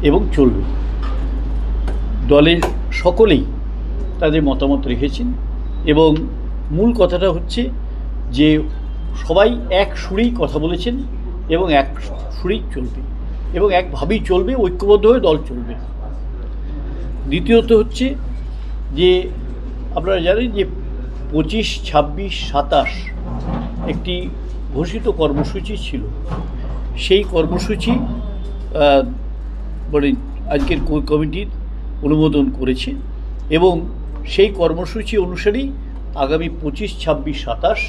এবং চলবে। দলের সকলেই তাদের মতামত রেখেছেন এবং মূল কথাটা হচ্ছে যে সবাই এক সুরেই কথা বলেছেন এবং এক সুরেই চলবে এবং একভাবেই চলবে, ঐক্যবদ্ধ হয়ে দল চলবে। দ্বিতীয়ত হচ্ছে যে আপনারা জানেন যে 25, 26, 27 একটি ঘোষিত কর্মসূচি ছিল। সেই কর্মসূচি মানে আজকের কোর কমিটির অনুমোদন করেছে এবং সেই কর্মসূচি অনুসারেই আগামী 25, 26, 27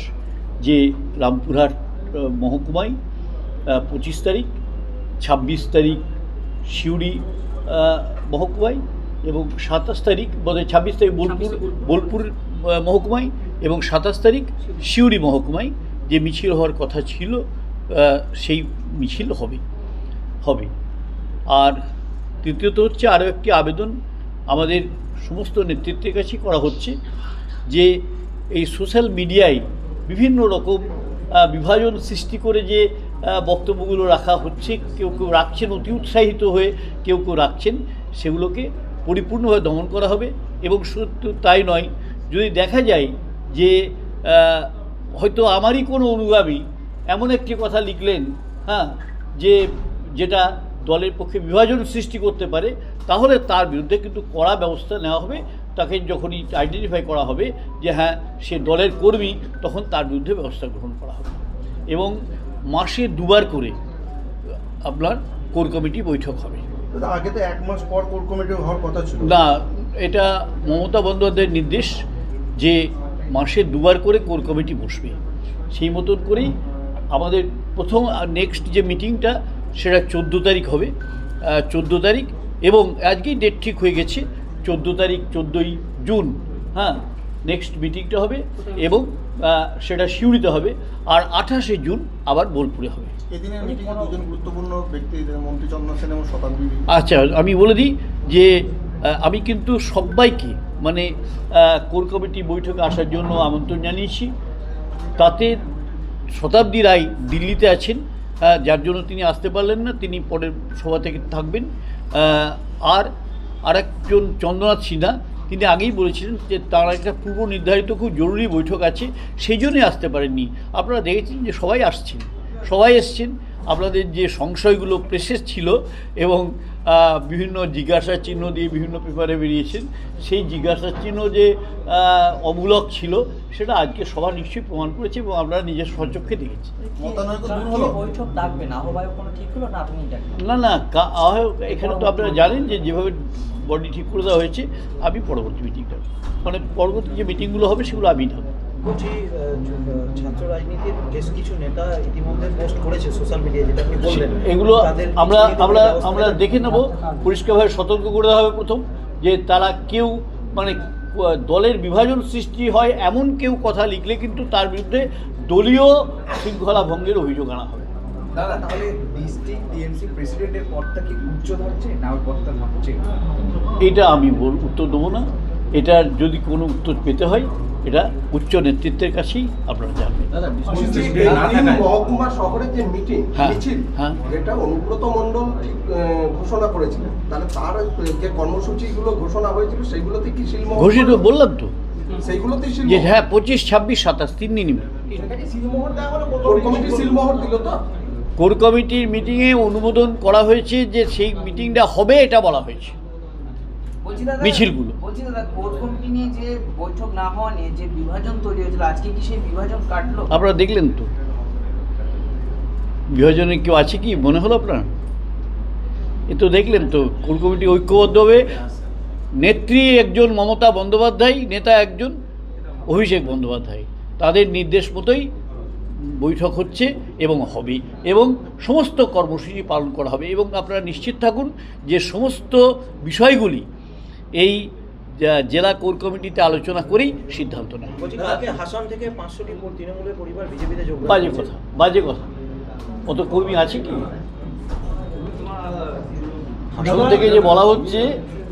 যে রামপুরহাট মহকুমায় 25 তারিখ, 26 তারিখ সিউড়ি মহকুমায় এবং 27 তারিখ বোধহয় 26 তারিখ বোলপুর মহকুমায় এবং 27 তারিখ সিউড়ি মহকুমায় যে মিছিল হওয়ার কথা ছিল সেই মিছিল হবে। আর তৃতীয়ত হচ্ছে আরও একটি আবেদন আমাদের সমস্ত নেতৃত্বের কাছে করা হচ্ছে যে এই সোশ্যাল মিডিয়ায় বিভিন্ন রকম বিভাজন সৃষ্টি করে যে বক্তব্যগুলো রাখা হচ্ছে, কেউ কেউ রাখছেন অতি উৎসাহিত হয়ে, কেউ কেউ রাখছেন, সেগুলোকে পরিপূর্ণভাবে দমন করা হবে। এবং শুধু তাই নয়, যদি দেখা যায় যে হয়তো আমারই কোনো অনুগামী এমন একটি কথা লিখলেন যেটা দলের পক্ষে বিভাজন সৃষ্টি করতে পারে, তাহলে তার বিরুদ্ধে কিন্তু কড়া ব্যবস্থা নেওয়া হবে। তাকে যখনই আইডেন্টিফাই করা হবে যে হ্যাঁ সে দলের কর্মী, তখন তার বিরুদ্ধে ব্যবস্থা গ্রহণ করা হবে। এবং মাসে 2 বার করে আপনার কোর কমিটি বৈঠক হবে। আগে তো 1 মাস পর কোর কমিটি হওয়ার কথা ছিল না, এটা মমতা বন্দ্যোপাধ্যায়ের নির্দেশ যে মাসে 2 বার করে কোর কমিটি বসবে। সেই মতন করেই আমাদের প্রথম নেক্সট যে মিটিংটা সেটা 14 তারিখ হবে, 14 তারিখ, এবং আজকেই ডেট ঠিক হয়ে গেছে 14 তারিখ, 14ই জুন নেক্সট মিটিংটা হবে এবং সেটা সিউড়িতে হবে। আর 28শে জুন আবার বোলপুরে হবে। এদিনের মিটিংয়ে দুজন গুরুত্বপূর্ণ ব্যক্তি, মন্ত্রী চন্দন সেন এবং শতাব্দী। আচ্ছা, আমি বলে দিই যে আমি কিন্তু সবাইকে মানে কোর কমিটি বৈঠকে আসার জন্য আমন্ত্রণ জানিয়েছি। তাতে শতাব্দী রায় দিল্লিতে আছেন, যার জন্য তিনি আসতে পারলেন না, তিনি পরের সভা থেকে থাকবেন। আর আরেকজন চন্দ্রনাথ সিনহা, তিনি আগেই বলেছিলেন যে তার একটা পূর্ব নির্ধারিত খুব জরুরি বৈঠক আছে, সেই জন্যই আসতে পারেননি। আপনারা দেখেছেন যে সবাই এসছেন। আপনাদের যে সংশয়গুলো প্রেসেস ছিল এবং বিভিন্ন জিজ্ঞাসার চিহ্ন দিয়ে বিভিন্ন পেপারে বেরিয়েছেন, সেই জিজ্ঞাসার চিহ্ন যে অমূলক ছিল সেটা আজকে সভা নিশ্চয়ই প্রমাণ করেছে এবং আপনারা নিজের স্বচক্ষে দেখেছেন। না, আহ্বায়ক এখানে তো আপনারা জানেন যে যেভাবে বডি ঠিক করে দেওয়া হয়েছে, আমি পরবর্তী মিটিংটা মানে পরবর্তী যে মিটিংগুলো হবে সেগুলো আমি থাকবো। বলছি, ছাত্র রাজনীতির বেশ কিছু নেতা ইতিমধ্যে পোস্ট করেছে সোশ্যাল মিডিয়ায়, যেটা আপনি বললেন, এগুলো আমরা দেখে নেব। পরিষ্কারভাবে সতর্ক করে দেওয়া হবে প্রথম, যে তারা কেউ মানে দলের বিভাজন সৃষ্টি হয় এমন কেউ কথা লিখলে কিন্তু তার বিরুদ্ধে দলীয় শৃঙ্খলা ভঙ্গের অভিযোগ আনা হবে। দাদা, তাহলে ডিস্ট্রিক্ট টিএমসি প্রেসিডেন্টের পদটা কি উচ্চ ধরছে না ওই পদটা ধরছে? এটা আমি উত্তর দেবো না। এটার যদি কোনো উত্তর পেতে হয় এটা উচ্চ নেতৃত্বের কাছেই আপনারা জানবেন। মহকুমা শহরের যে মিটিং মিছিল, যেটা অনুব্রত মণ্ডল ঘোষণা করেছিলেন, তাহলে তার যে কর্মসূচিগুলো ঘোষণা হয়েছিল সেগুলোতে কি সিলমোহর ঘোষিত? বললাম তো সেইগুলোতে যে হ্যাঁ 25, 26, 27 3 দিনই কোর কমিটির মিটিংয়ে অনুমোদন করা হয়েছে যে সেই মিটিংটা হবে, এটা বলা হয়েছে। মিছিলগুলো বলছি দাদা, কোর কমিটি নিয়ে যে বৈঠক না হওয়া নিয়ে যে বিভাজন তৈরি হয়েছিল, আজকে কি সেই বিভাজন কাটলো? আপনারা দেখলেন তো, বিভাজনে কেউ আছে কি মনে হলো আপনার? এ তো দেখলেন তো, কোর কমিটি ঐক্যবদ্ধ হবে। নেত্রী একজন মমতা বন্দ্যোপাধ্যায়, নেতা একজন অভিষেক বন্দ্যোপাধ্যায়, তাদের নির্দেশ মতোই বৈঠক হচ্ছে এবং হবে, এবং সমস্ত কর্মসূচি পালন করা হবে। এবং আপনারা নিশ্চিত থাকুন যে সমস্ত বিষয়গুলি এই জেলা কোর কমিটিতে আলোচনা করেই সিদ্ধান্ত নেয়। হাসান থেকে 500টি তৃণমূলের পরিবার বিজেপিতে যোগ। বাজে কথা। অত কর্মী আছে কি? হাসান থেকে যে বলা হচ্ছে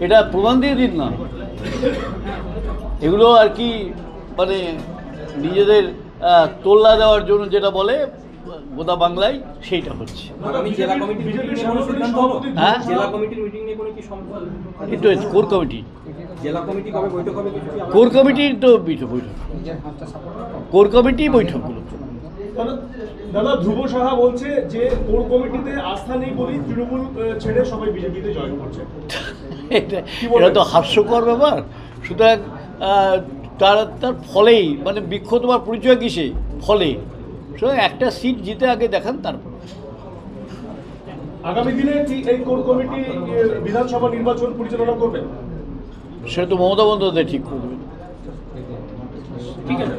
এটা প্রমাণ দিয়ে দিন না। এগুলো আর কি মানে নিজেদের তোল্লা দেওয়ার জন্য যেটা বলে গোদা বাংলায় সেইটা হচ্ছে। আগামী জেলা কমিটির মিটিং নিয়ে কোনো সিদ্ধান্ত হলো? হ্যাঁ, জেলা কমিটির মিটিং নিয়ে কোনো কি সম্ভব? কিন্তু কোর কমিটি কবে বৈঠক হবে কিছু কি? কোর কমিটির তো বৈঠক, কোর কমিটি বৈঠকগুলো। দাদা, ধ্রুব সাহা বলছে যে কোর কমিটিতে আস্থা নেই বলেই তৃণমূল ছেড়ে সবাই বিজেপিতে জয়েন করছে। এটা তো হাস্যকর ব্যাপার। সুতরাং তার ফলেই মানে বৃক্ষ তোমার পরিচয় কিসে? ফলে। সুতরাং একটা সিট জিতে আগে দেখান, তারপর। আগামী দিনে কি এই কোর কমিটি বিধানসভা নির্বাচন পরিচালনা করবে? সেটা তো মমতা বন্দ্যোপাধ্যায় ঠিক করবে। ঠিক আছে।